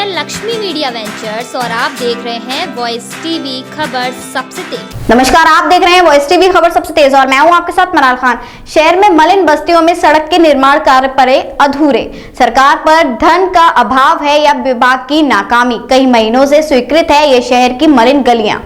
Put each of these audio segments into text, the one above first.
मैं Lakshmi media ventures और आप देख रहे हैं वॉइस टीवी खबर सबसे तेज। नमस्कार, आप देख रहे हैं वॉइस टीवी खबर सबसे तेज और मैं हूं आपके साथ मनाल खान। शहर में मलिन बस्तियों में सड़क के निर्माण कार्य पड़े अधूरे। सरकार पर धन का अभाव है या विभाग की नाकामी? कई महीनों से स्वीकृत है ये शहर की मलिन गलियां।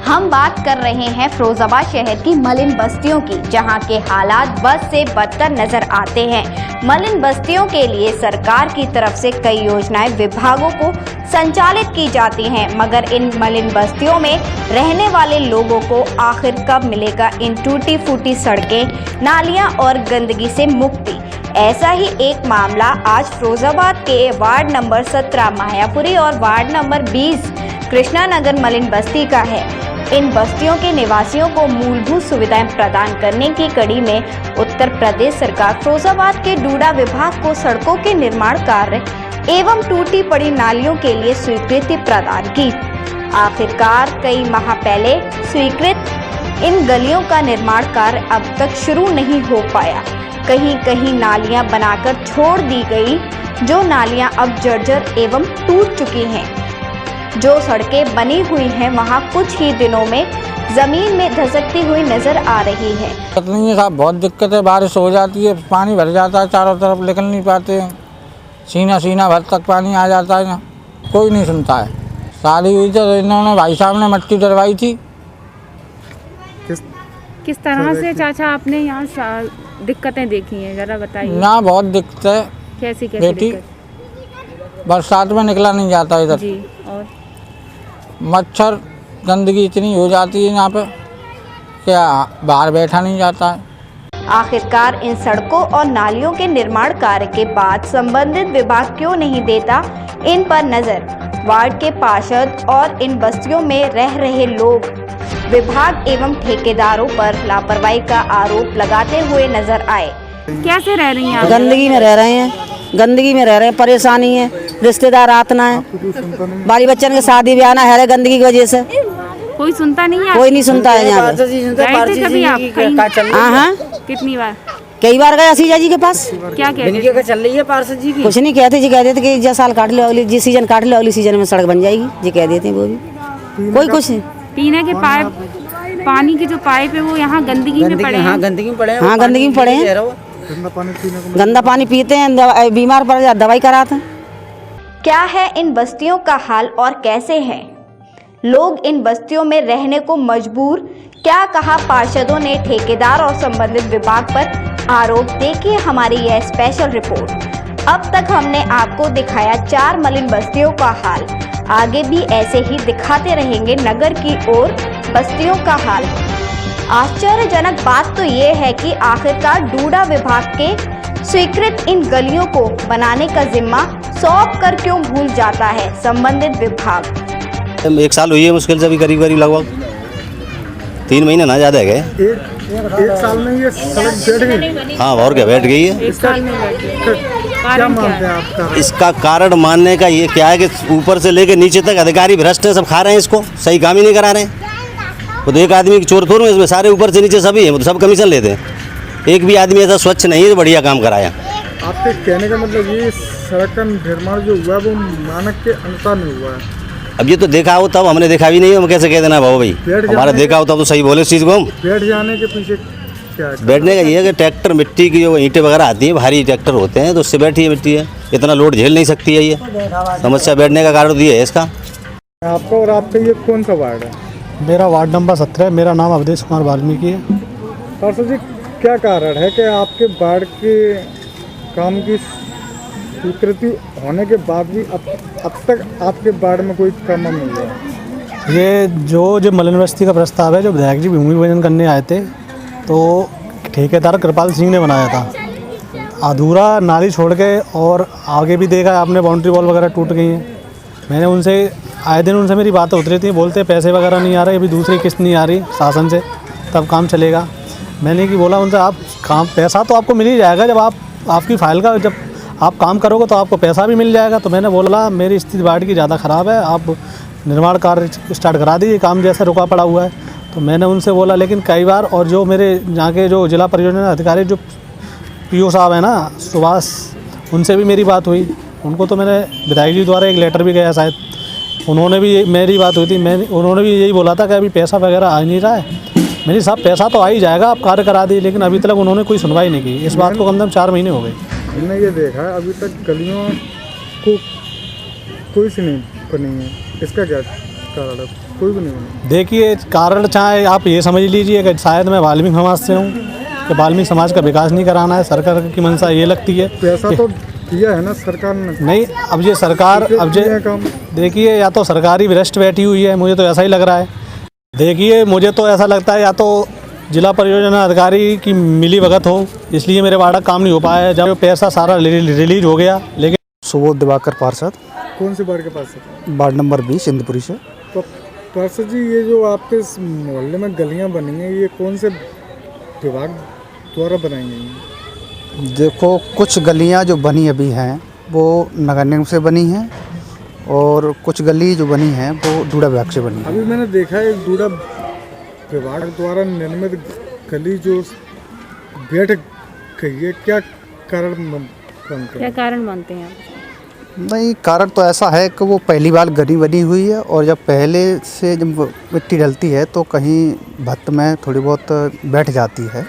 हम बात कर रहे हैं फिरोजाबाद शहर की मलिन बस्तियों की, जहां के हालात बद से बदतर नजर आते हैं। मलिन बस्तियों के लिए सरकार की तरफ से कई योजनाएं विभागों को संचालित की जाती हैं, मगर इन मलिन बस्तियों में रहने वाले लोगों को आखिर कब मिलेगा इन टूटी फूटी सड़कें, नालियां और गंदगी से मुक्ति? ऐसा ही एक मामला आज फिरोजाबाद के वार्ड नंबर 17 मायापुरी और वार्ड नंबर 20 कृष्णा नगर मलिन बस्ती का है। इन बस्तियों के निवासियों को मूलभूत सुविधाएं प्रदान करने की कड़ी में उत्तर प्रदेश सरकार फिरोजाबाद के डूडा विभाग को सड़कों के निर्माण कार्य एवं टूटी पड़ी नालियों के लिए स्वीकृति प्रदान की। आखिरकार कई माह पहले स्वीकृत इन गलियों का निर्माण कार्य अब तक शुरू नहीं हो पाया। कहीं कहीं नालियां बनाकर छोड़ दी गई, जो नालियां अब जर्जर एवं टूट चुकी हैं। जो सड़कें बनी हुई हैं वहां कुछ ही दिनों में जमीन में धसकती हुई नजर आ रही है। नहीं है साहब, बहुत दिक्कत है। बारिश हो जाती है, पानी भर जाता है, चारों तरफ निकल नहीं पाते हैं। सीना भर तक पानी आ जाता है ना, कोई नहीं सुनता है। शादी हुई तो इन्होंने भाई साहब ने मट्टी डलवाई थी। किस तरह से चाचा आपने यहाँ दिक्कतें देखी हैं, जरा बताइए ना। बहुत दिक्कत है। कैसी बेटी दिक्कत? बरसात में निकला नहीं जाता इधर जी। और मच्छर गंदगी इतनी हो जाती है यहाँ पे, क्या बाहर बैठा नहीं जाता है। आखिरकार इन सड़कों और नालियों के निर्माण कार्य के बाद संबंधित विभाग क्यों नहीं देता इन पर नजर? वार्ड के पार्षद और इन बस्तियों में रह रहे लोग विभाग एवं ठेकेदारों पर लापरवाही का आरोप लगाते हुए नजर आए। कैसे रह रही हैं? गंदगी में रह रहे हैं, गंदगी में रह रहे हैं, परेशानी है, रिश्तेदार आतना है, बाली बच्चन के शादी ब्याह ना है गंदगी की वजह से। कोई सुनता नहीं है? कोई नहीं सुनता है यहाँ पे। कभी आप कहीं? हाँ, कितनी बार? कई बार गए असीजा जी के पास। क्या कहते? चल रही है पार्षद जी की? कुछ नहीं कहते जी, कह देते कि जिस साल काट लो अगली, जिस सीजन काट लो अगली सीजन में सड़क बन जाएगी जी, कह देते हैं वो भी। कोई कुछ नहीं। पीने के पाइप, पानी के जो पाइप है वो यहाँ गंदगी में पड़े हैं। हाँ, गंदगी में पड़े हैं। हाँ, गंदगी में पड़े हैं। गंदा पानी पीते हैं, बीमार पड़ जाते, दवाई कराते हैं। क्या है इन बस्तियों का हाल और कैसे है लोग इन बस्तियों में रहने को मजबूर? क्या कहा पार्षदों ने ठेकेदार और संबंधित विभाग पर आरोप? देखिए हमारी यह स्पेशल रिपोर्ट। अब तक हमने आपको दिखाया 4 मलिन बस्तियों का हाल, आगे भी ऐसे ही दिखाते रहेंगे नगर की ओर बस्तियों का हाल। आश्चर्यजनक बात तो ये है कि आखिरकार डूडा विभाग के स्वीकृत इन गलियों को बनाने का जिम्मा सौंप कर क्यों भूल जाता है संबंधित विभाग? 1 साल हुई है मुश्किल से, अभी करीब लगभग 3 महीने ना ज़्यादा गए। एक साल में ये सड़क बैठ गई? हाँ, और क्या बैठ गई है। 1 साल में क्या मानते हैं आप? इसका कारण मानने का ये क्या है कि ऊपर से लेके नीचे तक अधिकारी भ्रष्ट हैं, सब खा रहे हैं इसको, सही काम ही नहीं करा रहे हैं। वो तो एक आदमी की चोर थोड़ी है इसमें, सारे ऊपर से नीचे सभी हैं, वो तो सब कमीशन लेते हैं। एक भी आदमी ऐसा स्वच्छ नहीं है, बढ़िया काम कराया। आपके कहने का मतलब ये सड़क का निर्माण जो हुआ वो मानक के अनुसार नहीं हुआ है? अब ये तो देखा हो तब, हमने देखा भी नहीं है, हम कैसे कह देना भाई? हमारा देखा हो तब तो सही बोले इस चीज़ को हम। बैठ जाने के पीछे क्या है? बैठने का ये है कि ट्रैक्टर मिट्टी की जो ईंटें वगैरह आती हैं, भारी ट्रैक्टर होते हैं, तो उससे बैठी है मिट्टी है, इतना लोड झेल नहीं सकती है। ये समस्या बैठने का कारण ये है इसका। आपका और आपका ये कौन सा वार्ड है? मेरा वार्ड नंबर 17, मेरा नाम अवधेश कुमार वाल्मीकि है। पार्षद जी, क्या कारण है कि आपके वार्ड के काम की स्वीकृति होने के बाद भी अब तक आपके वार्ड में कोई काम नहीं हुआ? ये जो मलिन बस्ती का प्रस्ताव है, जो विधायक जी भूमि पूजन करने आए थे, तो ठेकेदार कृपाल सिंह ने बनाया था। अधूरा नाली छोड़ के, और आगे भी देखा आपने बाउंड्री वॉल वगैरह टूट गई हैं। मैंने उनसे आए दिन उनसे मेरी बातें उतरी थी, बोलते पैसे वगैरह नहीं आ रहे, अभी दूसरी किस्त नहीं आ रही शासन से, तब काम चलेगा। मैंने कि बोला उनसे, आप काम पैसा तो आपको मिल ही जाएगा, जब आपकी फाइल का जब आप काम करोगे तो आपको पैसा भी मिल जाएगा। तो मैंने बोला मेरी स्थिति वार्ड की ज़्यादा ख़राब है, आप निर्माण कार्य स्टार्ट करा दीजिए, काम जैसे रुका पड़ा हुआ है। तो मैंने उनसे बोला, लेकिन कई बार, और जो मेरे यहाँ के जो जिला परियोजना अधिकारी जो पीओ साहब हैं ना, सुभाष, उनसे भी मेरी बात हुई। उनको तो मैंने विधायक जी द्वारा एक लेटर भी गया शायद, उन्होंने भी मेरी बात हुई थी, उन्होंने भी यही बोला था कि अभी पैसा वगैरह आ नहीं रहा है। मेरी साहब पैसा तो आ ही जाएगा, आप कार्य करा दी, लेकिन अभी तक उन्होंने कोई सुनवाई नहीं की। इस बात को कम से कम 4 महीने हो गए। हमने ये देखा है अभी तक गलियों को कोई सी नहीं बनी है, इसका क्या कारण है? कोई भी नहीं बनी। देखिए कारण चाहे आप ये समझ लीजिए कि शायद मैं वाल्मीकि समाज से हूँ, कि वाल्मीकि समाज का विकास नहीं कराना है, सरकार की मंशा ये लगती है। पैसा तो दिया है ना सरकार ने। नहीं, अब ये सरकार देखिए या तो सरकारी भ्रष्ट बैठी हुई है, मुझे तो ऐसा ही लग रहा है। देखिए मुझे तो ऐसा लगता है या तो जिला परियोजना अधिकारी की मिली भगत हो, इसलिए मेरे वार्ड का काम नहीं हो पाया है। जब पैसा सारा रिलीज हो गया, लेकिन सुबोध दिवाकर पार्षद, कौन से वार्ड के पास है? वार्ड नंबर 20 इंदपुरी से। तो पार्षद जी, ये जो आपके इस मोहल्ले में गलियां बनी हैं, ये कौन से विभाग द्वारा बनाई गई हैं? देखो, कुछ गलियां जो बनी अभी हैं वो नगर निगम से बनी हैं और कुछ गली जो बनी हैं वो डूडा विभाग से बनी है। अभी मैंने देखा है डूडा विभाग द्वारा निर्मित गली जो बैठ गई है, क्या कारण बनते हैं? क्या कारण मानते हैं आप? नहीं, कारण तो ऐसा है कि वो पहली बार गली बनी हुई है और जब पहले से जब मिट्टी डलती है तो कहीं भत्त में थोड़ी बहुत बैठ जाती है।